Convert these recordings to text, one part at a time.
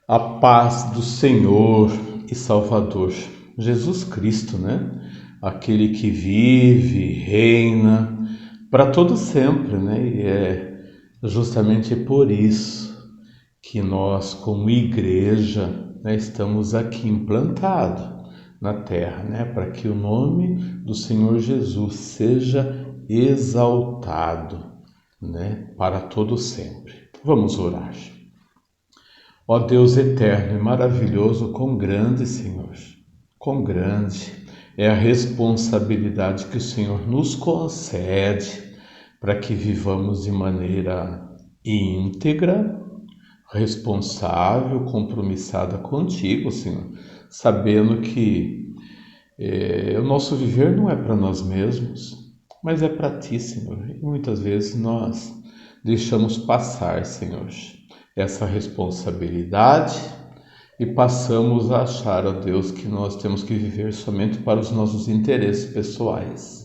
A paz do Senhor e Salvador, Jesus Cristo, né? Aquele que vive, reina para todo sempre, né? E é justamente por isso que nós, como igreja, né, estamos aqui implantados na terra, né? Para que o nome do Senhor Jesus seja exaltado, né? Para todo sempre. Vamos orar. Ó Deus eterno e maravilhoso, quão grande, Senhor, quão grande é a responsabilidade que o Senhor nos concede para que vivamos de maneira íntegra, responsável, compromissada contigo, Senhor, sabendo que o nosso viver não é para nós mesmos, mas é para Ti, Senhor. E muitas vezes nós deixamos passar, Senhor, essa responsabilidade e passamos a achar, ó Deus, que nós temos que viver somente para os nossos interesses pessoais.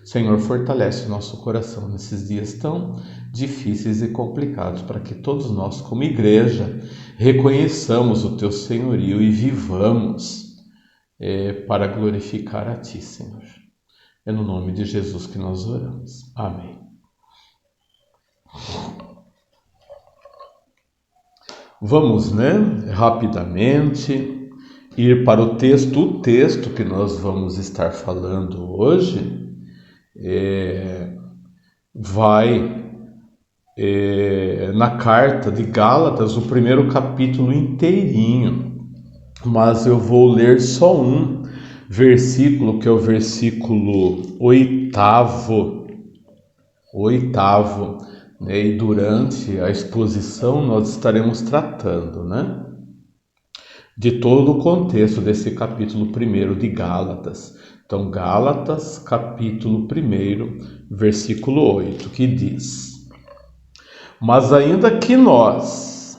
Senhor, fortalece o nosso coração nesses dias tão difíceis e complicados, para que todos nós, como igreja, reconheçamos o Teu senhorio e vivamos para glorificar a Ti, Senhor. É no nome de Jesus que nós oramos. Amém. Vamos, né, rapidamente ir para o texto. O texto que nós vamos estar falando hoje vai na carta de Gálatas, o primeiro capítulo inteirinho, mas eu vou ler só um versículo, que é o versículo oitavo, né? E durante a exposição nós estaremos tratando, né, de todo o contexto desse capítulo 1 de Gálatas. Então, Gálatas, capítulo 1, versículo 8, que diz: Mas ainda que nós,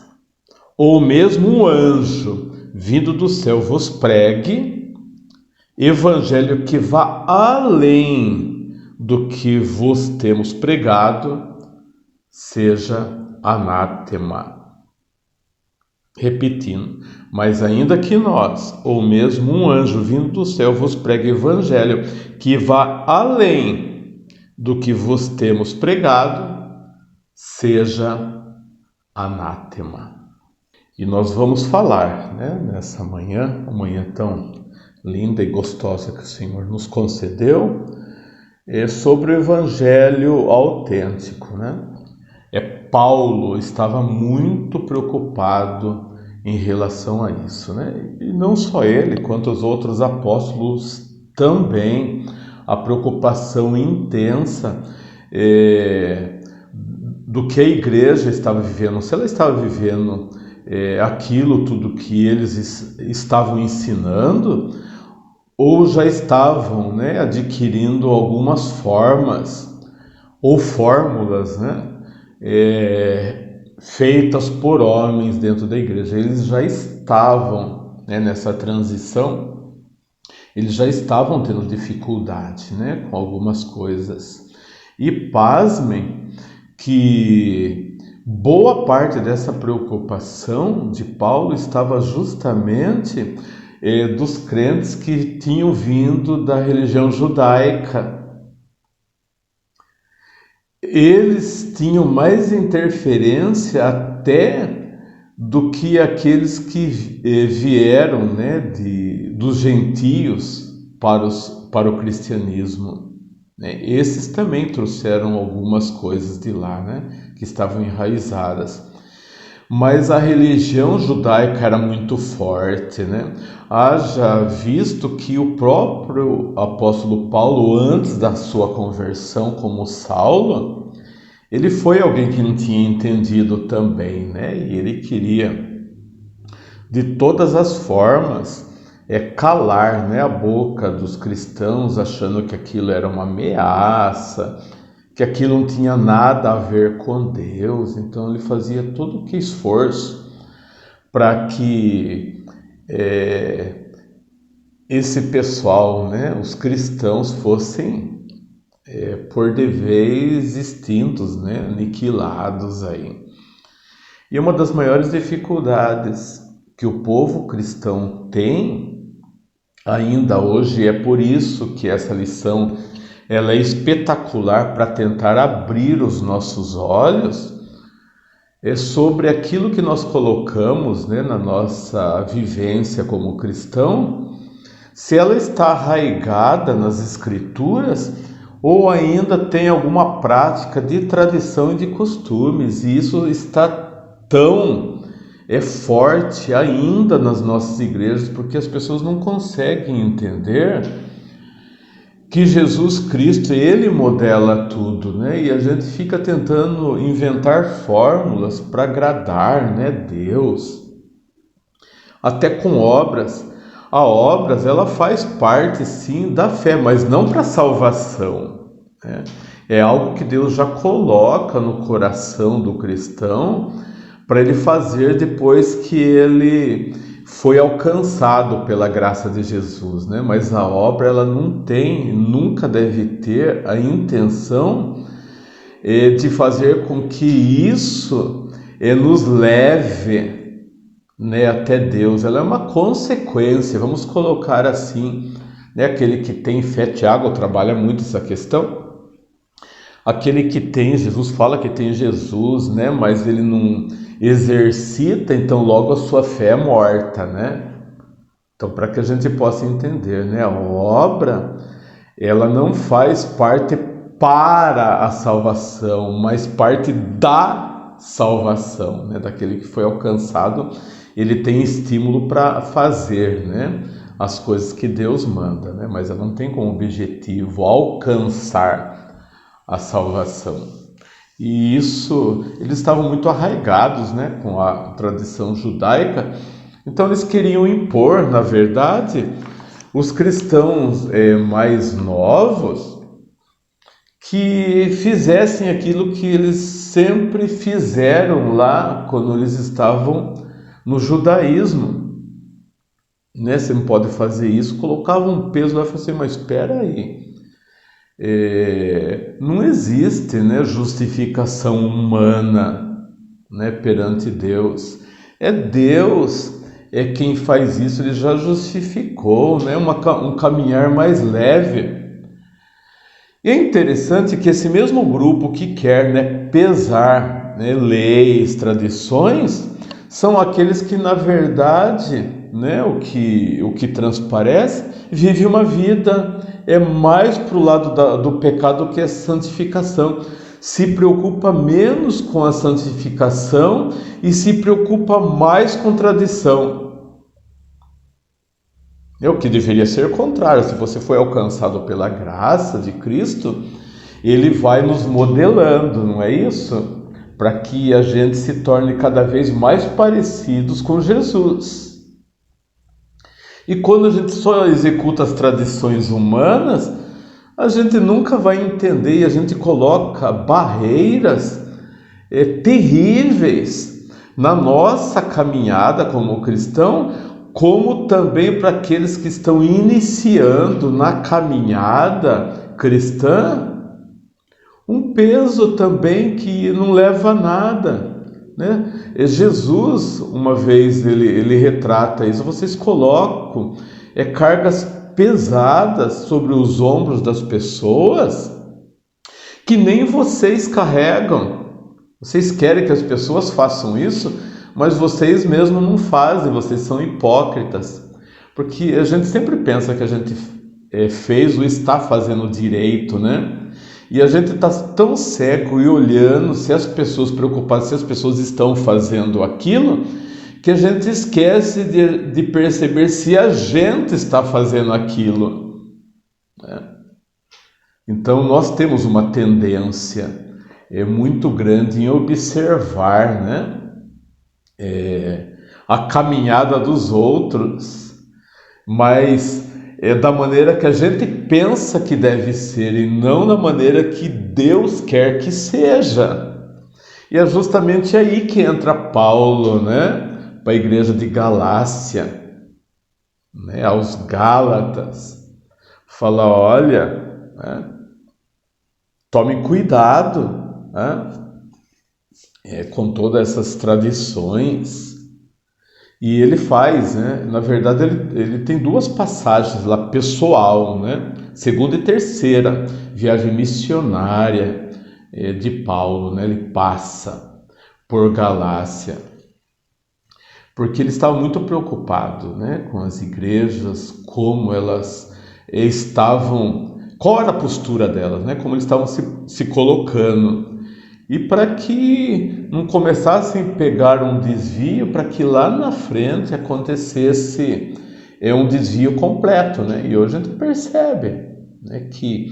ou mesmo um anjo vindo do céu vos pregue evangelho que vá além do que vos temos pregado, seja anátema. Repetindo, mas ainda que nós, ou mesmo um anjo vindo do céu vos pregue evangelho que vá além do que vos temos pregado, seja anátema. E nós vamos falar, né, nessa manhã, uma manhã tão linda e gostosa que o Senhor nos concedeu, sobre o evangelho autêntico, né? Paulo estava muito preocupado em relação a isso, né? E não só ele, quanto os outros apóstolos também, a preocupação intensa do que a igreja estava vivendo, se ela estava vivendo aquilo tudo que eles estavam ensinando, ou já estavam, né, adquirindo algumas formas ou fórmulas, né, feitas por homens dentro da igreja. Eles já estavam, né, nessa transição, eles já estavam tendo dificuldade, né, com algumas coisas. E pasmem que boa parte dessa preocupação de Paulo estava justamente dos crentes que tinham vindo da religião judaica. Eles tinham mais interferência até do que aqueles que vieram, né, dos gentios para o cristianismo, né? Esses também trouxeram algumas coisas de lá, né, que estavam enraizadas. Mas a religião judaica era muito forte, né? Haja visto que o próprio apóstolo Paulo, antes da sua conversão como Saulo, ele foi alguém que não tinha entendido também, né? E ele queria, de todas as formas, calar, né, a boca dos cristãos, achando que aquilo era uma ameaça, que aquilo não tinha nada a ver com Deus. Então ele fazia todo o que esforço para que esse pessoal, né, os cristãos, fossem por de vez extintos, né, aniquilados aí. E uma das maiores dificuldades que o povo cristão tem ainda hoje. É por isso que essa lição ela é espetacular para tentar abrir os nossos olhos sobre aquilo que nós colocamos, né, na nossa vivência como cristão, se ela está arraigada nas Escrituras ou ainda tem alguma prática de tradição e de costumes, e isso está tão forte ainda nas nossas igrejas, porque as pessoas não conseguem entender que Jesus Cristo, Ele modela tudo, né? E a gente fica tentando inventar fórmulas para agradar, né, Deus, até com obras. A obras, ela faz parte, sim, da fé, mas não para salvação, né? É algo que Deus já coloca no coração do cristão para ele fazer depois que ele foi alcançado pela graça de Jesus, né? Mas a obra, ela não tem, nunca deve ter a intenção de fazer com que isso nos leve, né, até Deus. Ela é uma consequência, vamos colocar assim, né? Aquele que tem fé, Tiago trabalha muito essa questão. Aquele que tem, Jesus fala que tem Jesus, né? Mas ele não exercita, então logo a sua fé é morta, né? Então, para que a gente possa entender, né? A obra, ela não faz parte para a salvação, mas parte da salvação, né? Daquele que foi alcançado, ele tem estímulo para fazer, né, as coisas que Deus manda, né? Mas ela não tem como objetivo alcançar a salvação. E isso, eles estavam muito arraigados, né, com a tradição judaica. Então eles queriam impor, na verdade, os cristãos mais novos que fizessem aquilo que eles sempre fizeram lá quando eles estavam no judaísmo, né? Você não pode fazer isso. Colocavam um peso lá e falavam assim, mas espera aí, não existe, né, justificação humana, né, perante Deus. É Deus quem faz isso, ele já justificou, né, um caminhar mais leve. E é interessante que esse mesmo grupo que quer, né, pesar, né, leis, tradições, são aqueles que, na verdade, né, o que transparece, vive uma vida mais para o lado do pecado que a santificação. Se preocupa menos com a santificação e se preocupa mais com tradição. É o que deveria ser o contrário. Se você foi alcançado pela graça de Cristo, Ele vai nos modelando, não é isso? Para que a gente se torne cada vez mais parecidos com Jesus. E quando a gente só executa as tradições humanas, a gente nunca vai entender e a gente coloca barreiras terríveis na nossa caminhada como cristão, como também para aqueles que estão iniciando na caminhada cristã, um peso também que não leva a nada, né? Jesus, uma vez, ele retrata isso. Vocês colocam cargas pesadas sobre os ombros das pessoas que nem vocês carregam. Vocês querem que as pessoas façam isso, mas vocês mesmos não fazem, vocês são hipócritas. Porque a gente sempre pensa que a gente fez ou está fazendo direito, né? E a gente está tão cego e olhando se as pessoas preocupadas, se as pessoas estão fazendo aquilo, que a gente esquece de perceber se a gente está fazendo aquilo, né? Então nós temos uma tendência muito grande em observar, né, a caminhada dos outros, mas da maneira que a gente pensa que deve ser e não da maneira que Deus quer que seja. E é justamente aí que entra Paulo, né, para a igreja de Galácia, né, aos Gálatas, fala, olha, né, tome cuidado, né, com todas essas tradições E ele faz, né? Na verdade, ele tem duas passagens lá, pessoal, né? Segunda e terceira, viagem missionária de Paulo, né? Ele passa por Galácia, porque ele estava muito preocupado, né? Com as igrejas, como elas estavam, qual era a postura delas, né? Como eles estavam se colocando. E para que não começassem a pegar um desvio, para que lá na frente acontecesse um desvio completo, né? E hoje a gente percebe, né, que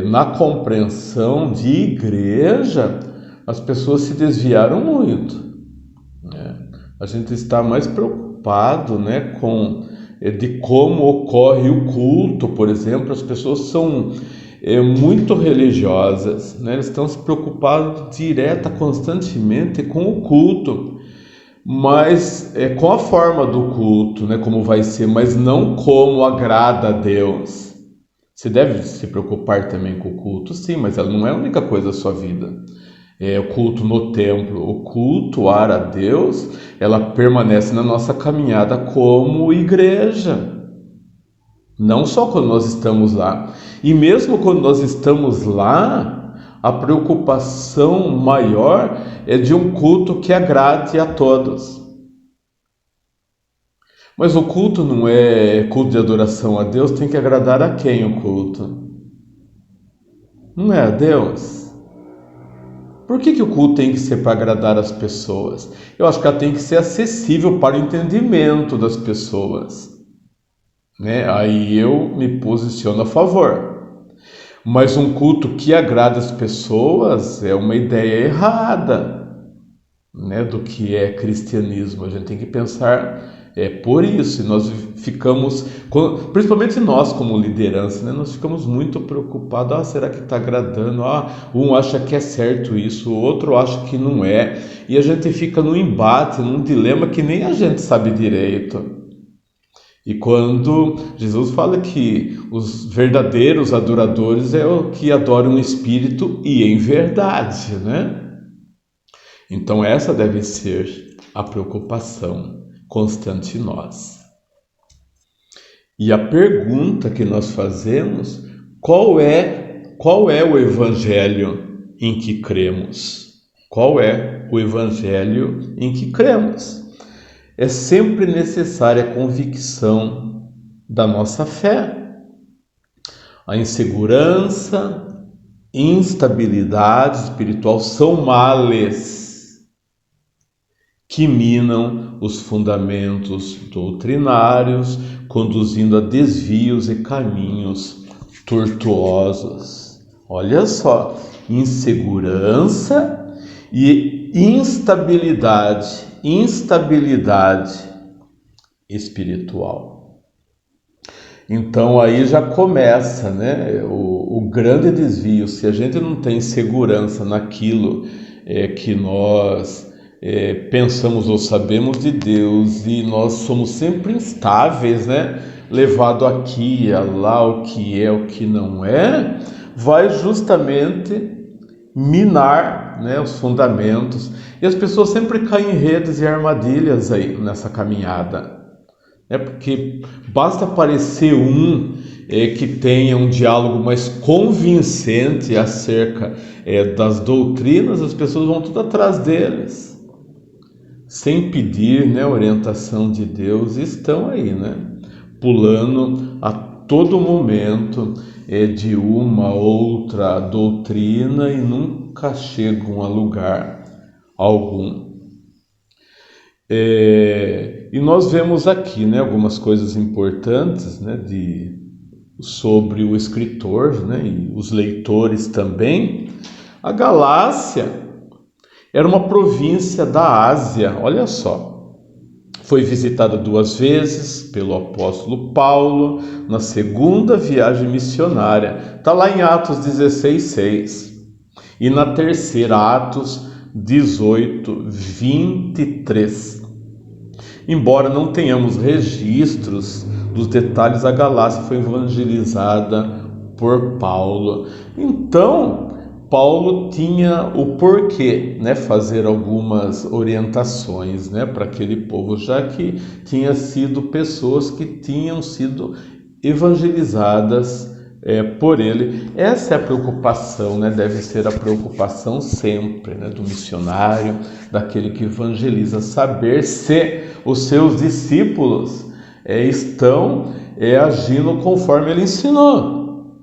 na compreensão de igreja as pessoas se desviaram muito, né? A gente está mais preocupado, né, de como ocorre o culto, por exemplo. As pessoas são muito religiosas, né? Eles estão se preocupados constantemente com o culto, mas com a forma do culto, né? Como vai ser, mas não como agrada a Deus. Você deve se preocupar também com o culto, sim, mas ela não é a única coisa da sua vida. O culto no templo, o cultuar a Deus, ela permanece na nossa caminhada como igreja. Não só quando nós estamos lá. E mesmo quando nós estamos lá, a preocupação maior é de um culto que agrade a todos. Mas o culto não é culto de adoração a Deus, tem que agradar a quem o culto? Não é a Deus? Por que o culto tem que ser para agradar as pessoas? Eu acho que ela tem que ser acessível para o entendimento das pessoas, né? Aí eu me posiciono a favor. Mas um culto que agrada as pessoas é uma ideia errada, né, do que é cristianismo. A gente tem que pensar por isso. E nós ficamos, principalmente nós como liderança, né, nós ficamos muito preocupados. Será que está agradando? Um acha que é certo isso, o outro acha que não é. E a gente fica num embate, num dilema que nem a gente sabe direito. E quando Jesus fala que os verdadeiros adoradores é o que adoram o Espírito e em verdade, né? Então essa deve ser a preocupação constante em nós. E a pergunta que nós fazemos, qual é o evangelho em que cremos? Qual é o evangelho em que cremos? É sempre necessária a convicção da nossa fé. A insegurança, instabilidade espiritual são males que minam os fundamentos doutrinários, conduzindo a desvios e caminhos tortuosos. Olha só, insegurança e instabilidade espiritual. Então aí já começa, né, o grande desvio. Se a gente não tem segurança naquilo que nós pensamos ou sabemos de Deus, e nós somos sempre instáveis, né, levado aqui e lá, o que é, o que não é, vai justamente minar, né, os fundamentos. E as pessoas sempre caem em redes e armadilhas aí nessa caminhada. Porque basta aparecer que tenha um diálogo mais convincente acerca das doutrinas, as pessoas vão tudo atrás deles, sem pedir, né, orientação de Deus, e estão aí, né, pulando a todo momento de uma outra doutrina e nunca chegam a lugar algum. E nós vemos aqui, né, algumas coisas importantes, né, sobre o escritor, né, e os leitores também. A Galácia era uma província da Ásia, olha só. Foi visitada 2 vezes pelo apóstolo Paulo na segunda viagem missionária. Está lá em Atos 16:6. E na terceira, Atos 18:23. Embora não tenhamos registros dos detalhes, a Galácia foi evangelizada por Paulo. Então, Paulo tinha o porquê, né, fazer algumas orientações, né, para aquele povo, já que tinha sido pessoas que tinham sido evangelizadas por ele. Essa é a preocupação, né, deve ser a preocupação sempre, né, do missionário, daquele que evangeliza, saber se os seus discípulos estão agindo conforme ele ensinou,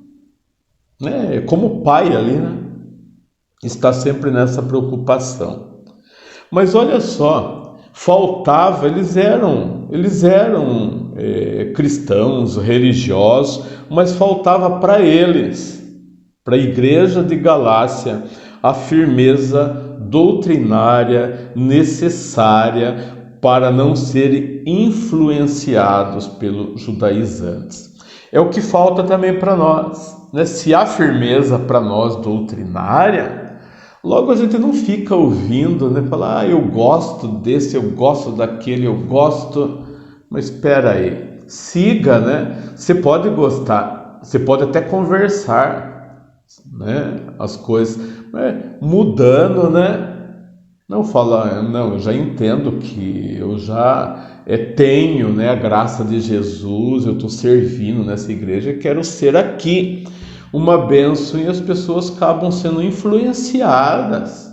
né, como pai ali, né? Está sempre nessa preocupação. Mas olha só, faltava, eles eram cristãos, religiosos, mas faltava para eles, para a igreja de Galácia, a firmeza doutrinária necessária para não serem influenciados pelos judaizantes. É o que falta também para nós, né? Se há firmeza para nós doutrinária, logo a gente não fica ouvindo, né? Falar, eu gosto desse, eu gosto daquele, eu gosto. Mas espera aí, siga, né? Você pode gostar, você pode até conversar, né? As coisas, mudando, né? Não fala, não, eu já entendo que eu já tenho, né, a graça de Jesus, eu estou servindo nessa igreja, quero ser aqui uma bênção, e as pessoas acabam sendo influenciadas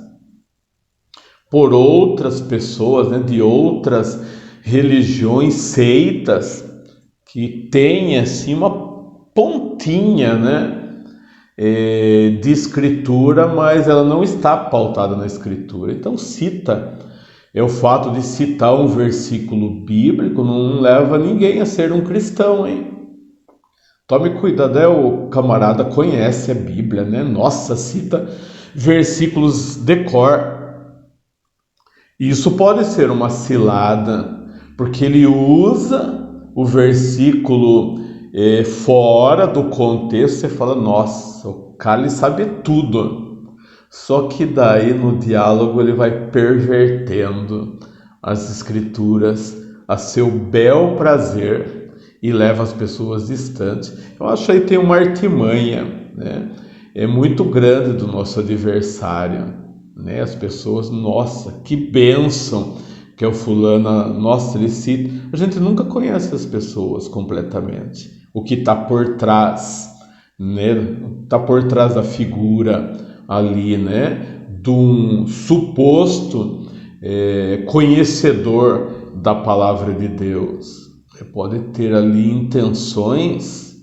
por outras pessoas, né, de outras religiões, seitas, que têm assim uma pontinha, né, de escritura, mas ela não está pautada na escritura. Então o fato de citar um versículo bíblico não leva ninguém a ser um cristão, hein? Tome cuidado, o camarada conhece a Bíblia, né? Nossa, cita versículos de cor. Isso pode ser uma cilada, porque ele usa o versículo fora do contexto. Você fala, nossa, o cara ele sabe tudo. Só que daí no diálogo ele vai pervertendo as escrituras a seu bel prazer e leva as pessoas distantes. Eu acho aí tem uma artimanha, né? É muito grande do nosso adversário, né? As pessoas, nossa, que bênção que é o fulano, nossa, ele cita. A gente nunca conhece as pessoas completamente. O que está por trás, né? Está por trás da figura ali, né? De um suposto conhecedor da palavra de Deus. Pode ter ali intenções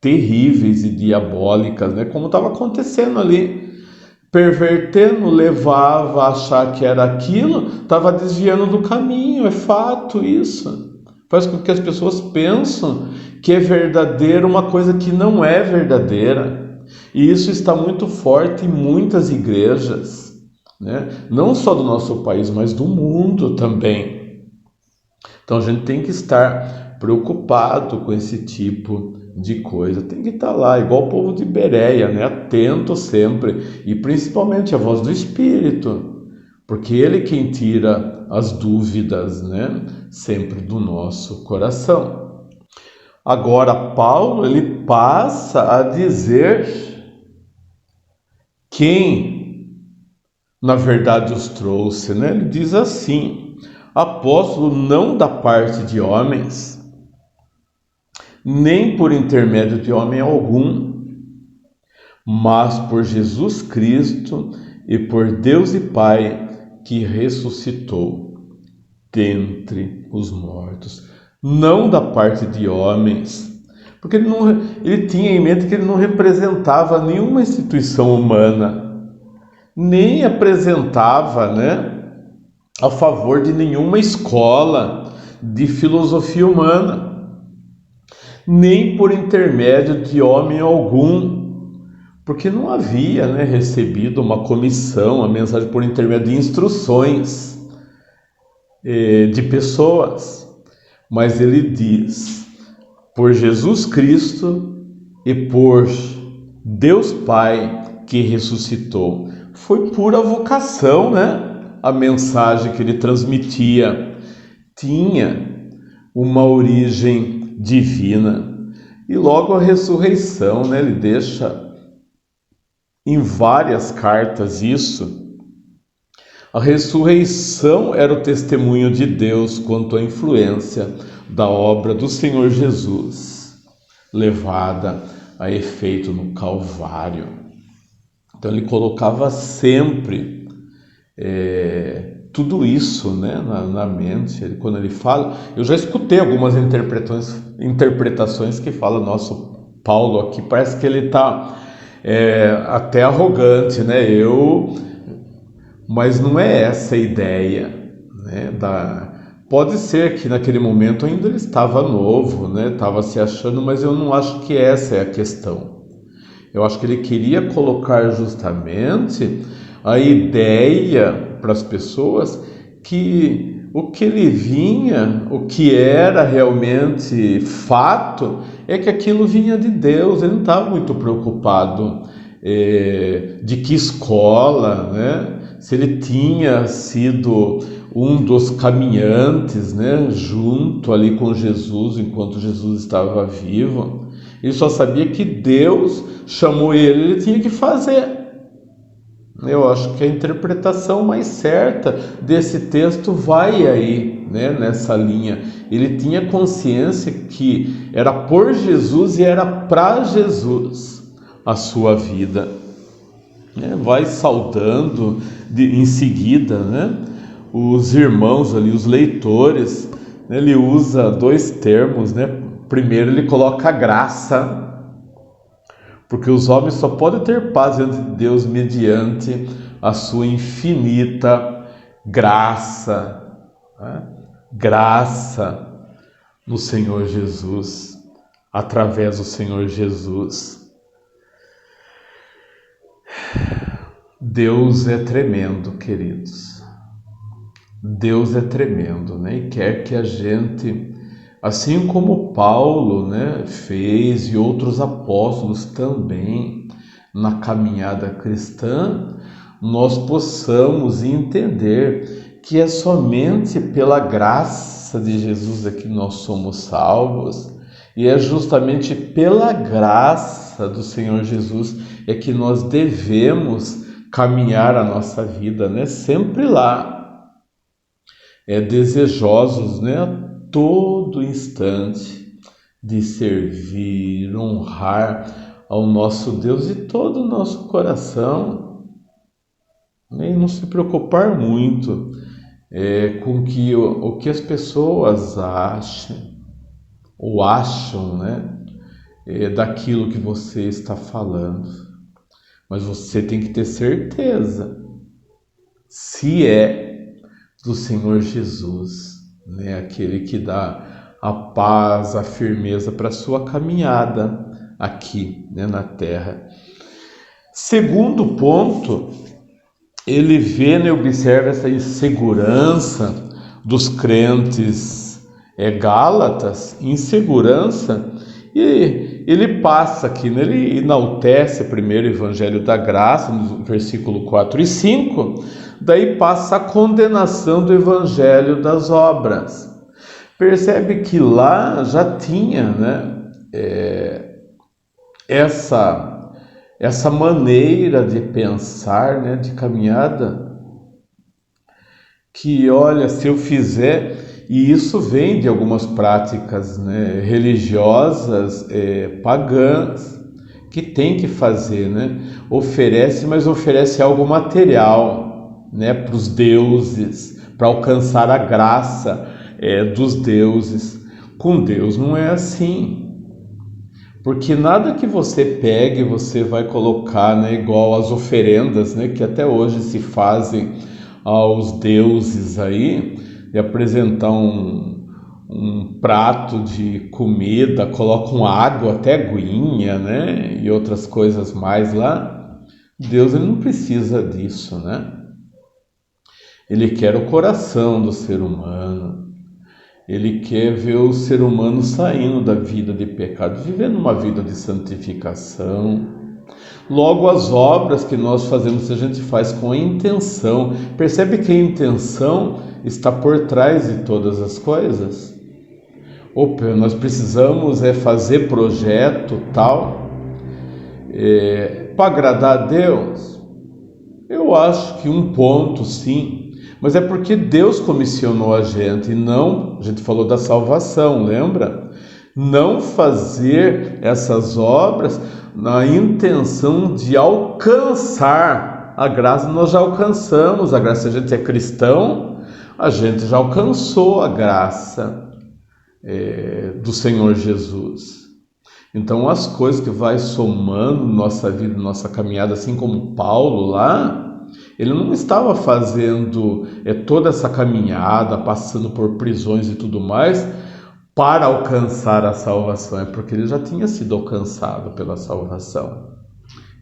terríveis e diabólicas, né? Como estava acontecendo ali. Pervertendo, levava a achar que era aquilo, estava desviando do caminho, é fato isso. Faz com que as pessoas pensam que é verdadeiro uma coisa que não é verdadeira. E isso está muito forte em muitas igrejas, né? Não só do nosso país, mas do mundo também. Então a gente tem que estar preocupado com esse tipo de coisa, tem que estar lá, igual o povo de Bereia, né? Atento sempre, e principalmente a voz do Espírito, porque ele quem tira as dúvidas, né? Sempre do nosso coração. Agora Paulo, ele passa a dizer quem na verdade os trouxe, né? Ele diz assim: apóstolo não da parte de homens, nem por intermédio de homem algum, mas por Jesus Cristo e por Deus e Pai, que ressuscitou dentre os mortos. Não da parte de homens, porque ele tinha em mente que ele não representava nenhuma instituição humana, nem apresentava, né, a favor de nenhuma escola de filosofia humana, nem por intermédio de homem algum, porque não havia, né, recebido uma comissão, a mensagem por intermédio de instruções de pessoas, mas ele diz, por Jesus Cristo e por Deus Pai que ressuscitou. Foi pura vocação, né? A mensagem que ele transmitia tinha uma origem divina. E logo a ressurreição, né, ele deixa em várias cartas isso. A ressurreição era o testemunho de Deus quanto à influência da obra do Senhor Jesus, levada a efeito no Calvário. Então ele colocava sempre tudo isso, né, na mente. Quando ele fala, eu já escutei algumas interpretações que fala, nosso Paulo aqui parece que ele está até arrogante, né? Mas não é essa a ideia, né? Pode ser que naquele momento ainda ele estava novo, né? Estava se achando, mas eu não acho que essa é a questão. Eu acho que ele queria colocar justamente a ideia para as pessoas que o que ele vinha, o que era realmente fato, é que aquilo vinha de Deus. Ele não estava muito preocupado de que escola, né? Se ele tinha sido um dos caminhantes, né, junto ali com Jesus, enquanto Jesus estava vivo. Ele só sabia que Deus chamou ele tinha que fazer. Eu acho que a interpretação mais certa desse texto vai aí, né, nessa linha. Ele tinha consciência que era por Jesus e era para Jesus a sua vida. Vai saudando em seguida, né, os irmãos ali, os leitores. Ele usa dois termos, né? Primeiro ele coloca graça, porque os homens só podem ter paz diante de Deus mediante a sua infinita graça, né? Graça no Senhor Jesus, através do Senhor Jesus. Deus é tremendo, queridos. Deus é tremendo, né? E quer que a gente, assim como Paulo, né, fez, e outros apóstolos também na caminhada cristã, nós possamos entender que é somente pela graça de Jesus é que nós somos salvos, e é justamente pela graça do Senhor Jesus é que nós devemos caminhar a nossa vida, né? Sempre lá, desejosos, né, a todo instante de servir, honrar ao nosso Deus de todo o nosso coração, né? E não se preocupar muito com o que as pessoas acham, né, daquilo que você está falando. Mas você tem que ter certeza se é do Senhor Jesus, né? Aquele que dá a paz, a firmeza para a sua caminhada aqui, né, na terra. Segundo ponto, ele vê, né, observa essa insegurança dos crentes gálatas, insegurança, e ele passa aqui, né, ele enaltece primeiro o Evangelho da Graça, no versículo 4 e 5, daí passa a condenação do Evangelho das Obras. Percebe que lá já tinha, né, essa maneira de pensar, né, de caminhada, que olha, se eu fizer... E isso vem de algumas práticas, né, religiosas, pagãs, que tem que fazer, né? Oferece, mas oferece algo material, né, para os deuses, para alcançar a graça dos deuses. Com Deus não é assim, porque nada que você pegue você vai colocar, né, igual as oferendas, né, que até hoje se fazem aos deuses aí, e apresentar um prato de comida, colocam água, até aguinha, né, e outras coisas mais lá. Deus, ele não precisa disso, né? Ele quer o coração do ser humano. Ele quer ver o ser humano saindo da vida de pecado, vivendo uma vida de santificação. Logo, as obras que nós fazemos, a gente faz com a intenção. Percebe que a intenção está por trás de todas as coisas? Nós precisamos fazer projeto tal, para agradar a Deus? Eu acho que um ponto sim, mas é porque Deus comissionou a gente, e não, a gente falou da salvação, lembra? Não fazer essas obras na intenção de alcançar a graça. Nós já alcançamos a graça. Se a gente é cristão, a gente já alcançou a graça do Senhor Jesus. Então as coisas que vai somando nossa vida, nossa caminhada, assim como Paulo lá, ele não estava fazendo toda essa caminhada, passando por prisões e tudo mais, para alcançar a salvação, é porque ele já tinha sido alcançado pela salvação.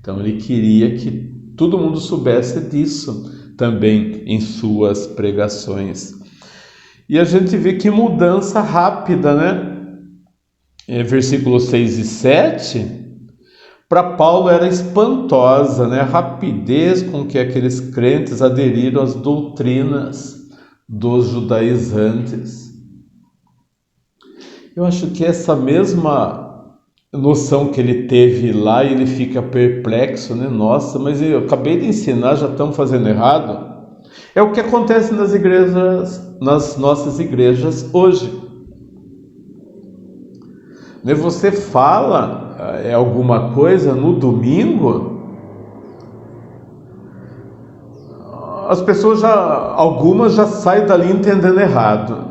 Então ele queria que todo mundo soubesse disso também em suas pregações. E a gente vê que mudança rápida, né? Versículos 6 e 7, para Paulo era espantosa, né? A rapidez com que aqueles crentes aderiram às doutrinas dos judaizantes. Eu acho que essa mesma noção que ele teve lá, ele fica perplexo, né? Nossa, mas eu acabei de ensinar, já estamos fazendo errado. É o que acontece nas igrejas, nas nossas igrejas hoje. Você fala alguma coisa no domingo, as pessoas algumas já saem dali entendendo errado,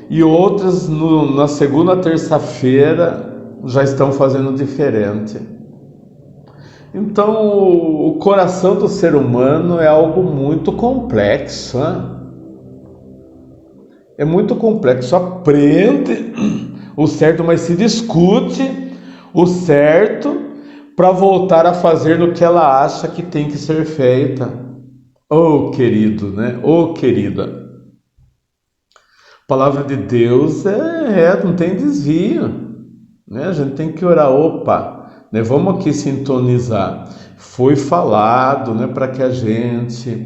e outras na segunda, terça-feira já estão fazendo diferente. Então o coração do ser humano é algo muito complexo, né? É muito complexo. Aprende o certo, mas se discute o certo para voltar a fazer no que ela acha que tem que ser feita. Oh, querido, né? Oh, querida. A palavra de Deus não tem desvio, né? A gente tem que orar, né? Vamos aqui sintonizar. Foi falado, né, para que a gente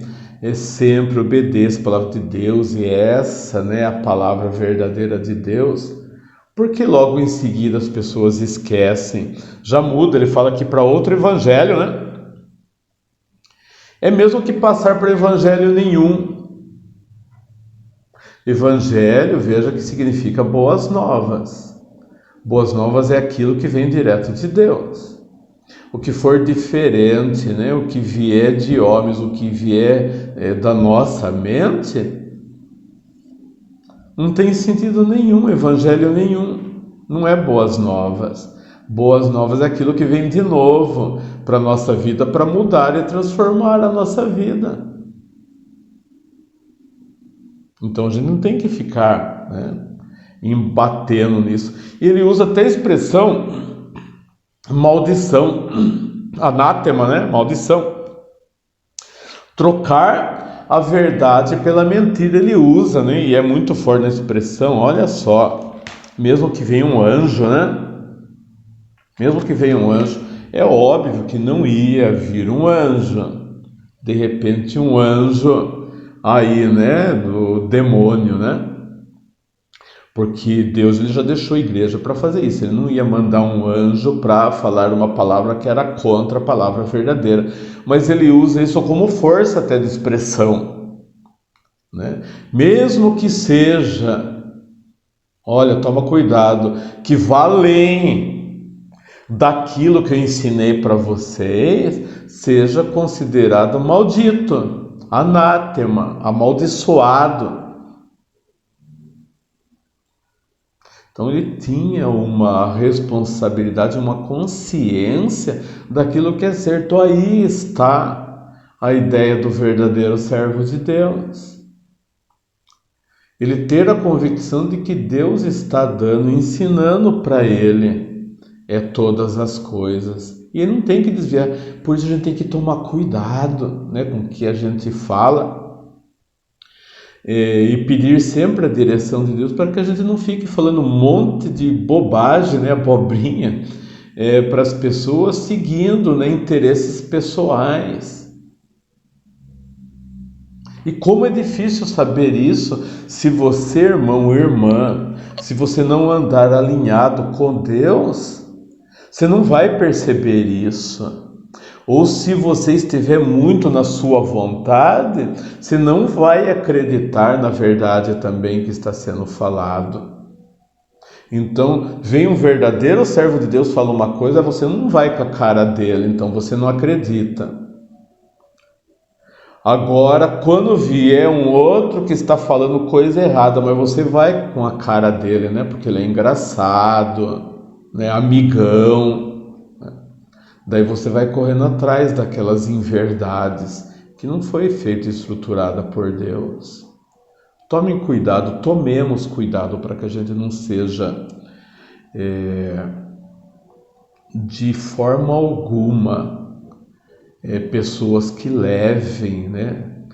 sempre obedeça a palavra de Deus, e essa, né, a palavra verdadeira de Deus. Porque logo em seguida as pessoas esquecem, já muda, ele fala aqui para outro evangelho, né? É mesmo que passar por evangelho nenhum. Evangelho, veja que significa boas novas. Boas novas é aquilo que vem direto de Deus. O que for diferente, né? O que vier de homens, o que vier da nossa mente, não tem sentido nenhum, evangelho nenhum. Não é boas novas. Boas novas é aquilo que vem de novo para a nossa vida, para mudar e transformar a nossa vida. Então a gente não tem que ficar, né, embatendo nisso. E ele usa até a expressão maldição, anátema, né? Maldição. Trocar a verdade pela mentira ele usa, né? E é muito forte na expressão. Olha só, mesmo que venha um anjo, né? Mesmo que venha um anjo, é óbvio que não ia vir um anjo. De repente um anjo aí, né? Do demônio, né? Porque Deus ele já deixou a igreja para fazer isso. Ele não ia mandar um anjo para falar uma palavra que era contra a palavra verdadeira. Mas ele usa isso como força até de expressão, né? Mesmo que seja, olha, toma cuidado, que vá além daquilo que eu ensinei para vocês, seja considerado maldito, anátema, amaldiçoado. Então ele tinha uma responsabilidade, uma consciência daquilo que é certo. Aí está a ideia do verdadeiro servo de Deus. Ele ter a convicção de que Deus está dando, ensinando para ele todas as coisas. E ele não tem que desviar. Por isso a gente tem que tomar cuidado, né, com o que a gente fala. E pedir sempre a direção de Deus para que a gente não fique falando um monte de bobagem, né, abobrinha, para as pessoas, seguindo, né, interesses pessoais. E como é difícil saber isso se você, irmão ou irmã, se você não andar alinhado com Deus, Você não vai perceber isso. Ou se você estiver muito na sua vontade, você não vai acreditar na verdade também que está sendo falado. Então, vem um verdadeiro servo de Deus, fala uma coisa, você não vai com a cara dele, então você não acredita. Agora, quando vier um outro que está falando coisa errada, mas você vai com a cara dele, né? Porque ele é engraçado, né? Amigão. Daí você vai correndo atrás daquelas inverdades que não foi feita e estruturada por Deus. Tomem cuidado, tomemos cuidado para que a gente não seja de forma alguma pessoas que levem, né,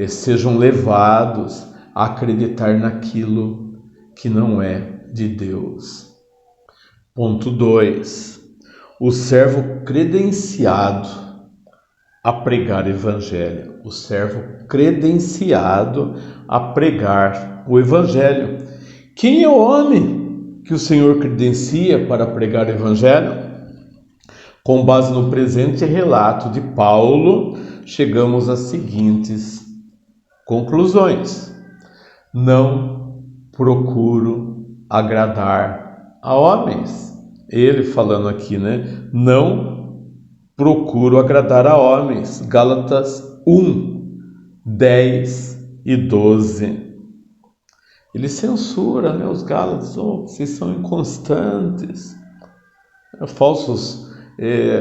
sejam levados a acreditar naquilo que não é de Deus. Ponto 2. O servo credenciado a pregar o evangelho. O servo credenciado a pregar o evangelho. Quem é o homem que o Senhor credencia para pregar o evangelho? Com base no presente relato de Paulo, chegamos às seguintes conclusões. Não procuro agradar a homens. Ele falando aqui, né? Não procuro agradar a homens. Gálatas 1, 10 e 12. Ele censura, né, os Gálatas. Vocês são inconstantes,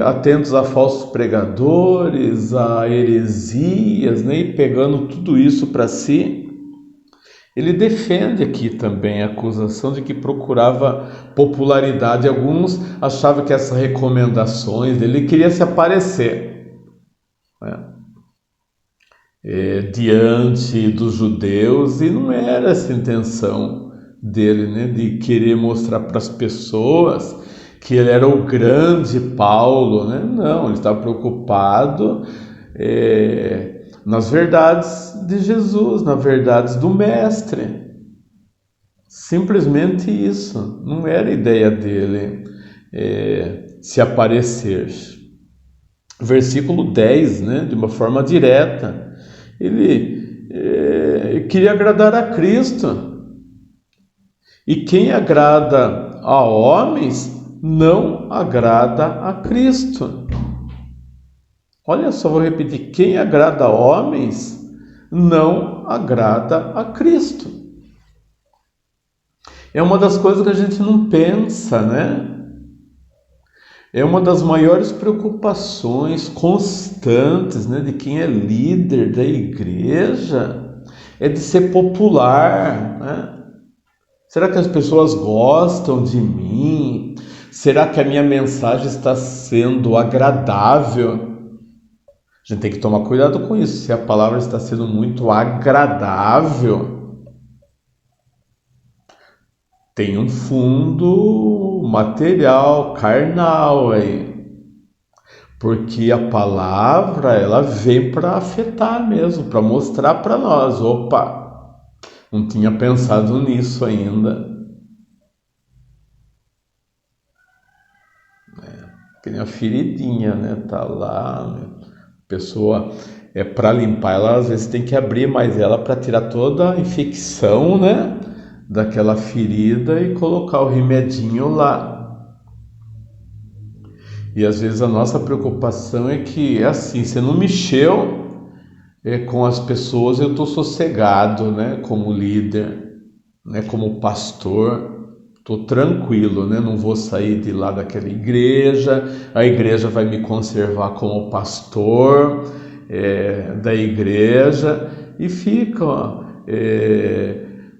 atentos a falsos pregadores, a heresias, né, e pegando tudo isso para si. Ele defende aqui também a acusação de que procurava popularidade. Alguns achavam que essas recomendações, ele queria se aparecer, né, diante dos judeus, e não era essa a intenção dele, né, de querer mostrar para as pessoas que ele era o grande Paulo, né? Não, ele estava preocupado nas verdades de Jesus, nas verdades do Mestre. Simplesmente isso. Não era ideia dele se aparecer. Versículo 10, né? De uma forma direta. Ele queria agradar a Cristo. E quem agrada a homens não agrada a Cristo. Olha só, vou repetir: quem agrada a homens não agrada a Cristo. É uma das coisas que a gente não pensa, né? É uma das maiores preocupações constantes, né, de quem é líder da igreja, é de ser popular, né? Será que as pessoas gostam de mim? Será que a minha mensagem está sendo agradável? A gente tem que tomar cuidado com isso. Se a palavra está sendo muito agradável, tem um fundo material, carnal aí. Porque a palavra, ela vem para afetar mesmo, para mostrar para nós: opa, não tinha pensado nisso ainda. Que nem a feridinha, né? Tá lá, a pessoa para limpar ela, às vezes tem que abrir mais ela para tirar toda a infecção, né, daquela ferida e colocar o remedinho lá. E às vezes a nossa preocupação é que assim, você não mexeu com as pessoas, eu estou sossegado, né, como líder, né, como pastor. Estou tranquilo, né? Não vou sair de lá daquela igreja, a igreja vai me conservar como pastor da igreja, e fica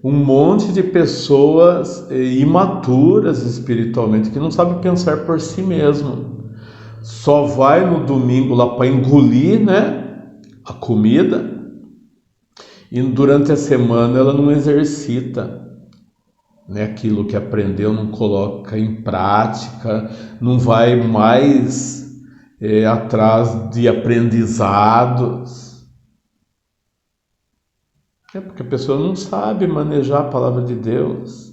um monte de pessoas imaturas espiritualmente, que não sabem pensar por si mesmo. Só vai no domingo lá para engolir, né, a comida, e durante a semana ela não exercita, né, aquilo que aprendeu, não coloca em prática, não vai mais atrás de aprendizados. Porque a pessoa não sabe manejar a palavra de Deus.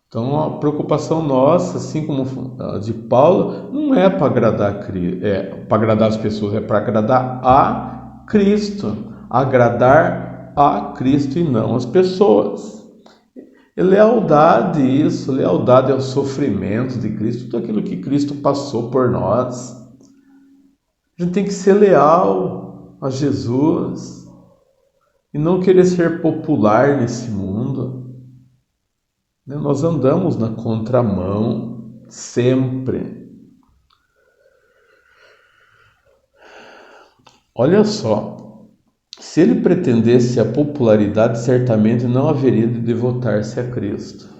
Então, a preocupação nossa, assim como a de Paulo, não é para agradar, para agradar as pessoas, é para agradar a Cristo. Agradar a Cristo e não as pessoas. E lealdade, isso, lealdade ao sofrimento de Cristo, tudo aquilo que Cristo passou por nós. A gente tem que ser leal a Jesus e não querer ser popular nesse mundo. Nós andamos na contramão sempre. Olha só, se ele pretendesse a popularidade, certamente não haveria de devotar-se a Cristo.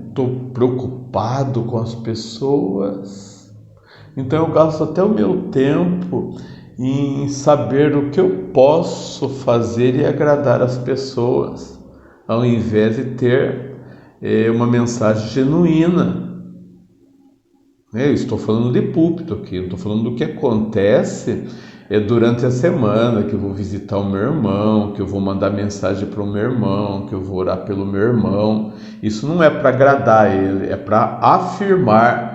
Estou preocupado com as pessoas, então eu gasto até o meu tempo em saber o que eu posso fazer e agradar as pessoas, ao invés de ter uma mensagem genuína. Eu estou falando de púlpito aqui, eu estou falando do que acontece durante a semana, que eu vou visitar o meu irmão, que eu vou mandar mensagem para o meu irmão, que eu vou orar pelo meu irmão. Isso não é para agradar ele, é para afirmar,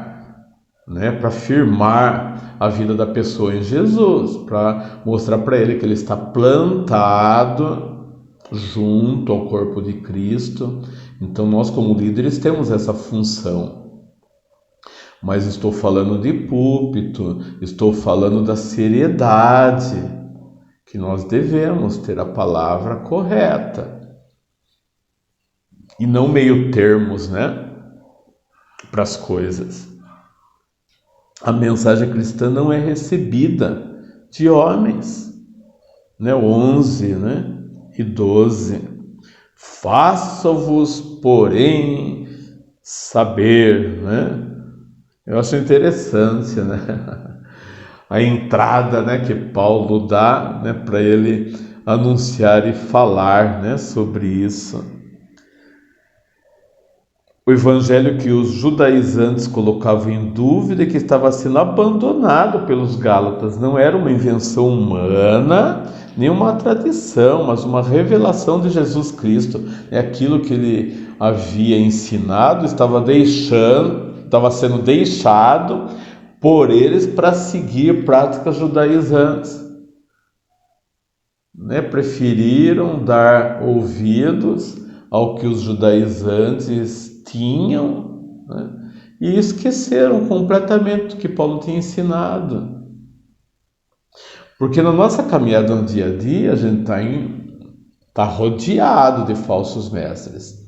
para firmar a vida da pessoa em Jesus, para mostrar para ele que ele está plantado junto ao corpo de Cristo. Então nós, como líderes, temos essa função. Mas estou falando de púlpito, estou falando da seriedade, que nós devemos ter a palavra correta. E não meio termos, para as coisas. A mensagem cristã não é recebida de homens. 11, e 12. Faça-vos, porém, saber, Eu acho interessante, a entrada, que Paulo dá, para ele anunciar e falar, sobre isso. O evangelho que os judaizantes colocavam em dúvida e que estava sendo abandonado pelos gálatas não era uma invenção humana, nem uma tradição, mas uma revelação de Jesus Cristo. Aquilo que ele havia ensinado estava sendo deixado por eles para seguir práticas judaizantes. Preferiram dar ouvidos ao que os judaizantes tinham, e esqueceram completamente o que Paulo tinha ensinado. Porque na nossa caminhada no dia a dia, a gente está rodeado de falsos mestres.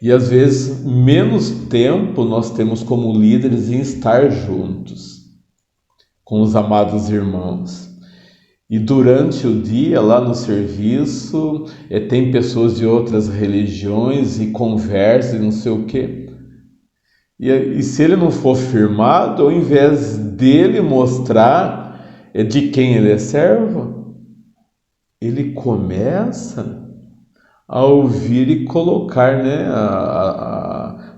E às vezes menos tempo nós temos como líderes em estar juntos com os amados irmãos. E durante o dia, lá no serviço, tem pessoas de outras religiões e conversa e não sei o quê. E se ele não for firmado, ao invés dele mostrar de quem ele é servo, ele começa a ouvir e colocar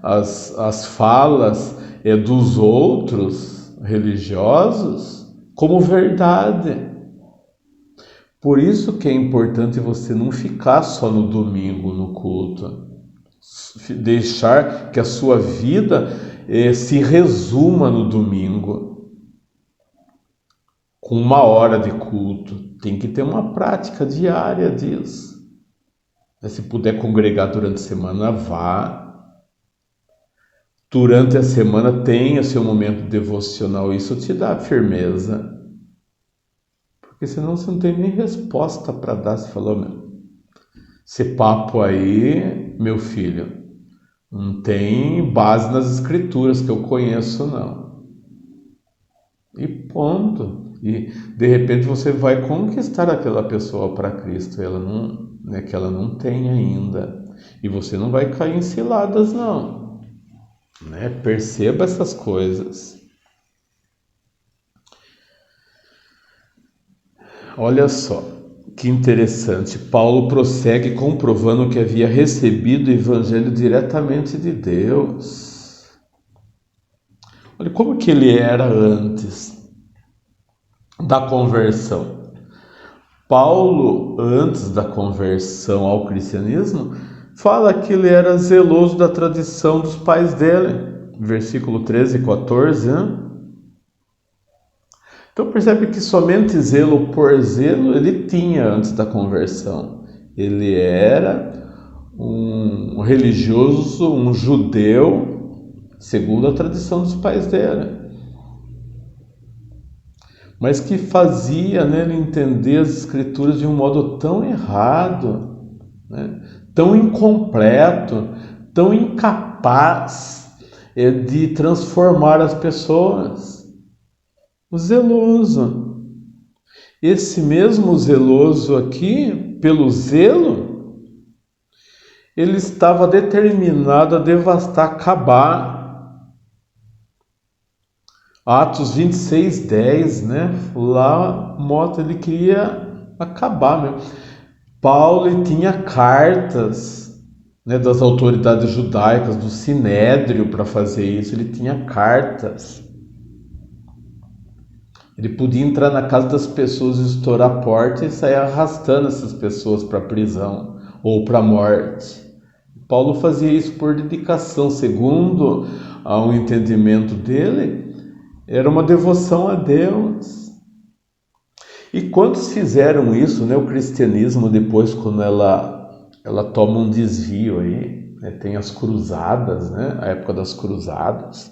as falas dos outros religiosos como verdade. Por isso que é importante você não ficar só no domingo no culto, deixar que a sua vida se resuma no domingo, com 1 hora de culto. Tem que ter uma prática diária disso. Se puder congregar durante a semana, vá. Durante a semana tenha seu momento devocional, isso te dá firmeza. Porque senão você não tem nem resposta para dar. Você falou, esse papo aí, meu filho, não tem base nas escrituras que eu conheço, não. E ponto. E de repente você vai conquistar aquela pessoa para Cristo, que ela não tem ainda. E você não vai cair em ciladas, não. Perceba essas coisas. Olha só, que interessante. Paulo prossegue comprovando que havia recebido o evangelho diretamente de Deus. Olha como que ele era antes da conversão. Paulo, antes da conversão ao cristianismo, fala que ele era zeloso da tradição dos pais dele. Versículo 13 e 14, né? Então percebe que somente zelo por zelo ele tinha antes da conversão. Ele era um religioso, um judeu, segundo a tradição dos pais dele. Mas que fazia nele entender as escrituras de um modo tão errado, né? Tão incompleto, tão incapaz de transformar as pessoas. O zeloso. Esse mesmo zeloso aqui, pelo zelo, ele estava determinado a devastar, acabar. Atos 26, 10, né? Lá mostra, ele queria acabar mesmo. Paulo ele tinha cartas, né, das autoridades judaicas, do Sinédrio para fazer isso. Ele tinha cartas. Ele podia entrar na casa das pessoas, estourar a porta e sair arrastando essas pessoas para a prisão ou para a morte. Paulo fazia isso por dedicação, segundo o entendimento dele. Era uma devoção a Deus. E quantos fizeram isso, né? O cristianismo, depois, quando ela toma um desvio aí, né? Tem as cruzadas, né? A época das cruzadas.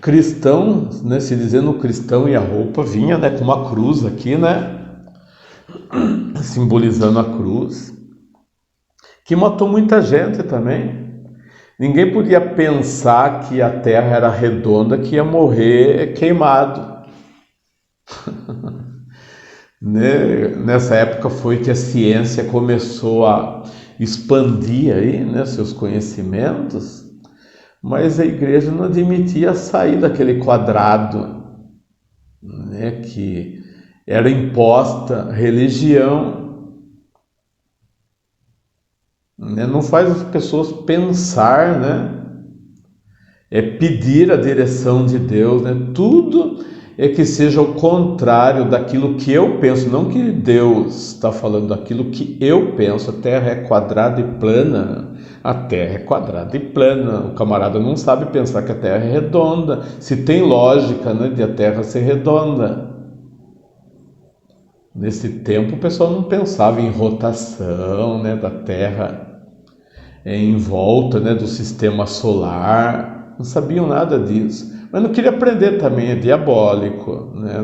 Cristão, né? Se dizendo cristão, e a roupa vinha, né? Com uma cruz aqui, né? Simbolizando a cruz. Que matou muita gente também. Ninguém podia pensar que a terra era redonda, que ia morrer queimado. Nessa época foi que a ciência começou a expandir aí, né, seus conhecimentos, mas a igreja não admitia sair daquele quadrado, né, que era imposta religião. Não faz as pessoas pensar, né? É pedir a direção de Deus, né? Tudo é que seja o contrário daquilo que eu penso, não que Deus está falando, daquilo que eu penso. A terra é quadrada e plana. A terra é quadrada e plana. O camarada não sabe pensar que a terra é redonda. Se tem lógica, né, de a terra ser redonda. Nesse tempo o pessoal não pensava em rotação, né, da terra em volta, né, do sistema solar, não sabiam nada disso, mas não queria aprender também, é diabólico, né?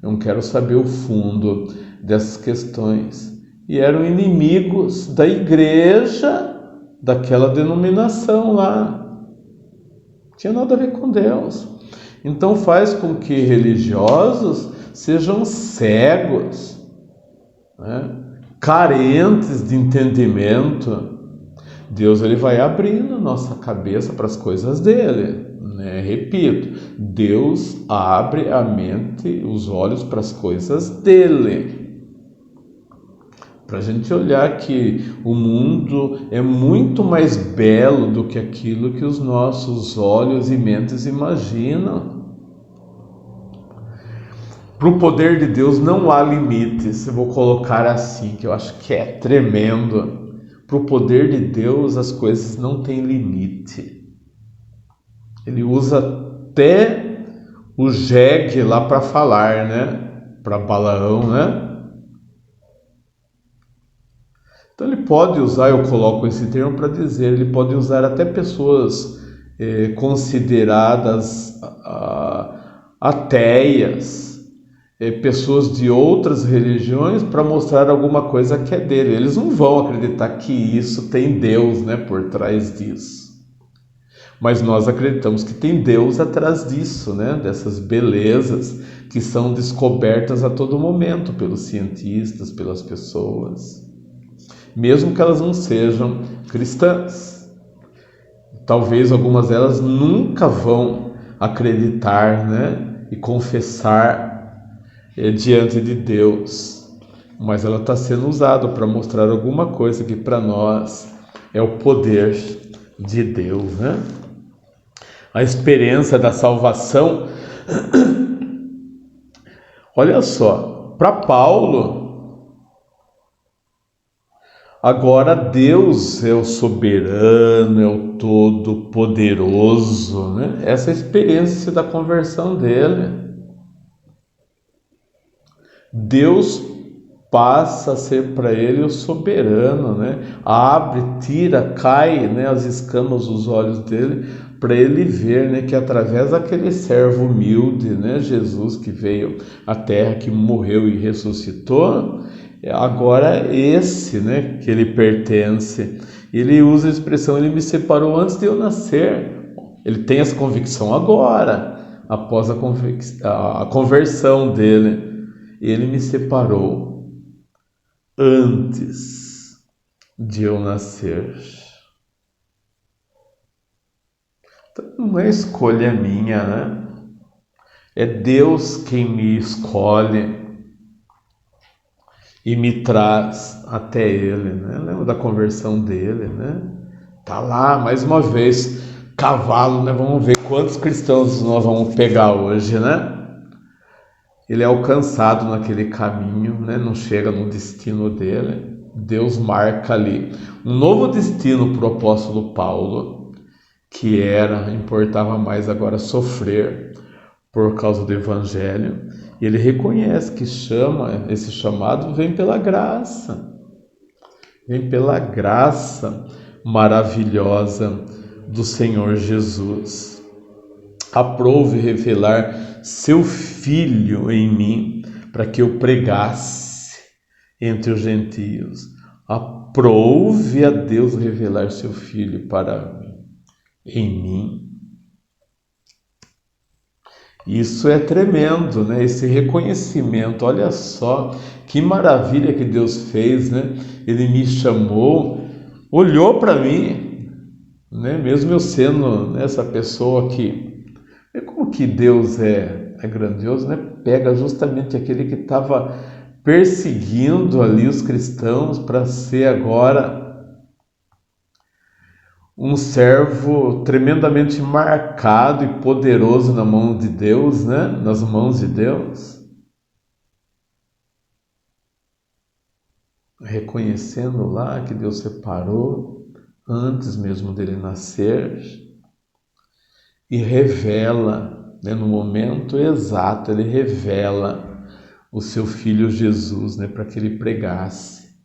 Não quero saber o fundo dessas questões, e eram inimigos da igreja, daquela denominação lá, não tinha nada a ver com Deus. Então faz com que religiosos sejam cegos, né? Carentes de entendimento. Deus ele vai abrindo nossa cabeça para as coisas dele, né? Repito, Deus abre a mente, os olhos para as coisas dele, para a gente olhar que o mundo é muito mais belo do que aquilo que os nossos olhos e mentes imaginam. Para o poder de Deus não há limites. Eu vou colocar assim, que eu acho que é tremendo. Para o poder de Deus as coisas não têm limite. Ele usa até o jegue lá para falar, né? Para Balaão, né? Então ele pode usar, eu coloco esse termo para dizer, ele pode usar até pessoas consideradas ateias, pessoas de outras religiões, para mostrar alguma coisa que é dele. Eles não vão acreditar que isso tem Deus, né, por trás disso. Mas nós acreditamos que tem Deus atrás disso, né, dessas belezas que são descobertas a todo momento pelos cientistas, pelas pessoas, mesmo que elas não sejam cristãs. Talvez algumas delas nunca vão acreditar, né, e confessar diante de Deus, mas ela está sendo usada para mostrar alguma coisa que para nós é o poder de Deus, né? A experiência da salvação Olha só, para Paulo, agora Deus é o soberano, é o todo-poderoso, né? Essa é a experiência da conversão dele. Deus passa a ser para ele o soberano, né? Abre, tira, cai, né, as escamas dos olhos dele, para ele ver, né, que através daquele servo humilde, né, Jesus que veio à terra, que morreu e ressuscitou, agora esse, né, que ele pertence. Ele usa a expressão: ele me separou antes de eu nascer. Ele tem essa convicção agora, após a conversão dele. Ele me separou antes de eu nascer. Então, não é escolha minha, né? É Deus quem me escolhe e me traz até Ele, né? Lembra da conversão dele, né? Tá lá, mais uma vez, cavalo, né? Vamos ver quantos cristãos nós vamos pegar hoje, né? Ele é alcançado naquele caminho, né? Não chega no destino dele. Deus marca ali um novo destino para o apóstolo Paulo, que importava mais agora sofrer por causa do evangelho. E ele reconhece que esse chamado vem pela graça maravilhosa do Senhor Jesus. Aprove revelar seu Filho em mim, para que eu pregasse entre os gentios. Aprove a Deus revelar seu Filho em mim. Isso é tremendo, né? Esse reconhecimento, olha só que maravilha que Deus fez, né? Ele me chamou, olhou para mim, né? Mesmo eu sendo essa pessoa que... Como que Deus é grandioso, né? Pega justamente aquele que estava perseguindo ali os cristãos para ser agora um servo tremendamente marcado e poderoso na mão de Deus, né? Nas mãos de Deus. Reconhecendo lá que Deus separou antes mesmo dele nascer e revela, né, no momento exato, ele revela o seu Filho Jesus, né, para que ele pregasse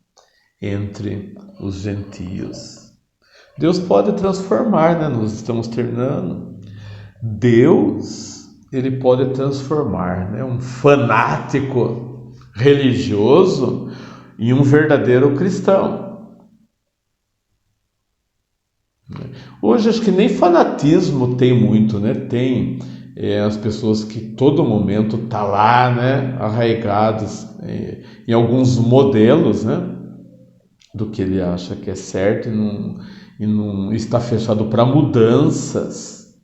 entre os gentios. Deus pode transformar, né? Nós estamos terminando. Deus, ele pode transformar, né, um fanático religioso em um verdadeiro cristão. Hoje acho que nem fanatismo tem muito, né? Tem as pessoas que todo momento tá lá, né, arraigadas em alguns modelos, né, do que ele acha que é certo e não está fechado para mudanças,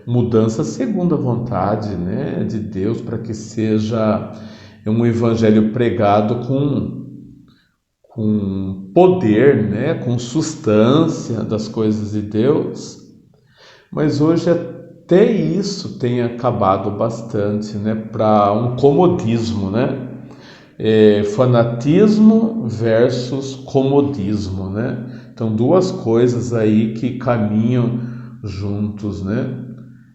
mudanças segundo a vontade, né, de Deus, para que seja um evangelho pregado com poder, né, com substância das coisas de Deus. Mas hoje até isso tem acabado bastante, né, para um comodismo, né? Fanatismo versus comodismo, né? Então, duas coisas aí que caminham juntos, né?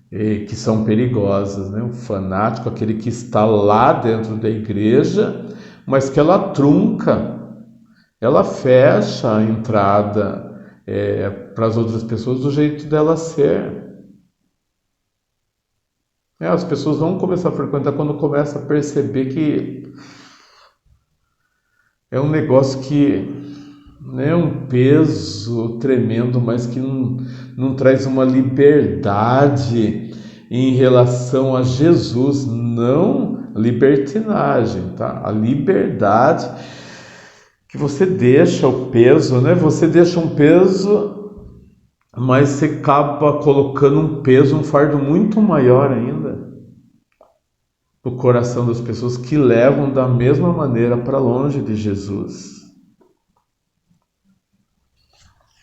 Que são perigosas, né? O fanático, aquele que está lá dentro da igreja, mas que ela trunca, ela fecha a entrada para as outras pessoas do jeito dela ser. As pessoas vão começar a frequentar quando começa a perceber que é um negócio que é um peso tremendo, mas que não traz uma liberdade em relação a Jesus, não libertinagem, tá? A liberdade que você deixa o peso, né? Você deixa um peso, mas você acaba colocando um peso, um fardo muito maior ainda no coração das pessoas, que levam da mesma maneira para longe de Jesus.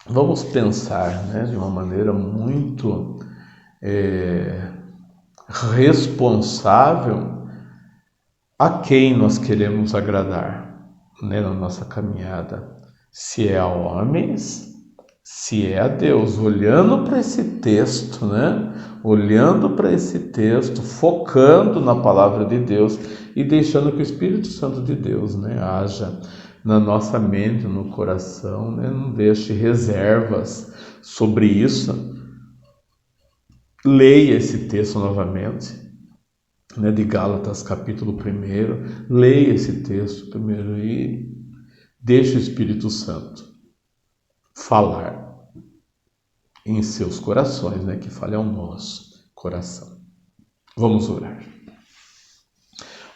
Vamos pensar, né, de uma maneira muito responsável a quem nós queremos agradar, né, na nossa caminhada. Se é a homens, se é a Deus. Olhando para esse texto, né? Olhando para esse texto, focando na palavra de Deus e deixando que o Espírito Santo de Deus, né, haja na nossa mente, no coração, né? Não deixe reservas sobre isso. Leia esse texto novamente, né, de Gálatas capítulo 1. Leia esse texto primeiro e deixe o Espírito Santo falar em seus corações, né, que fale ao nosso coração. Vamos orar.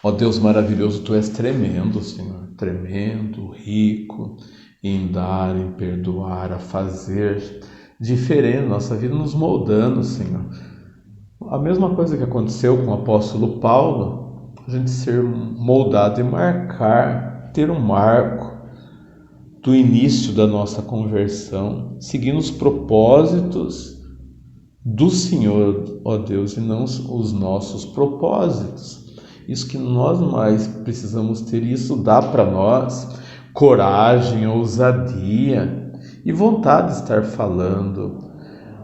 Ó Deus maravilhoso, Tu és tremendo, Senhor, tremendo, rico em dar, em perdoar, a fazer diferente nossa vida, nos moldando, Senhor. A mesma coisa que aconteceu com o apóstolo Paulo, a gente ser moldado e marcar, ter um marco do início da nossa conversão, seguindo os propósitos do Senhor, ó Deus, e não os nossos propósitos. Isso que nós mais precisamos ter, isso dá para nós coragem, ousadia e vontade de estar falando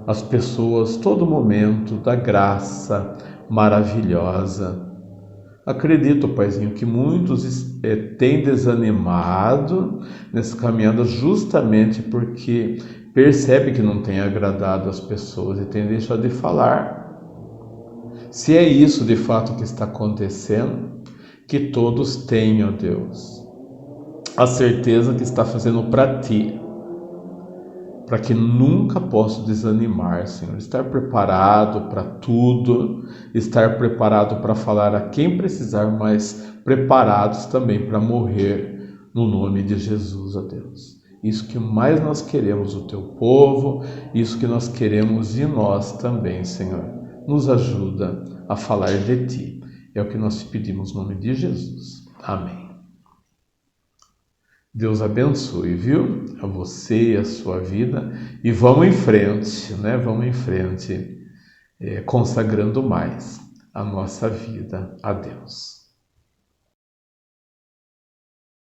às pessoas todo momento da graça maravilhosa. Acredito, Paizinho, que muitos têm desanimado nessa caminhada justamente porque percebe que não tem agradado as pessoas e tem deixado de falar. Se é isso de fato que está acontecendo, que todos tenham, Deus, a certeza que está fazendo para Ti, para que nunca possa desanimar, Senhor. Estar preparado para tudo, estar preparado para falar a quem precisar, mas preparados também para morrer no nome de Jesus, ó Deus. Isso que mais nós queremos, o Teu povo, isso que nós queremos de nós também, Senhor. Nos ajuda a falar de Ti. É o que nós te pedimos no nome de Jesus. Amém. Deus abençoe, viu? A você e a sua vida. E vamos em frente, né? Vamos em frente, consagrando mais a nossa vida a Deus.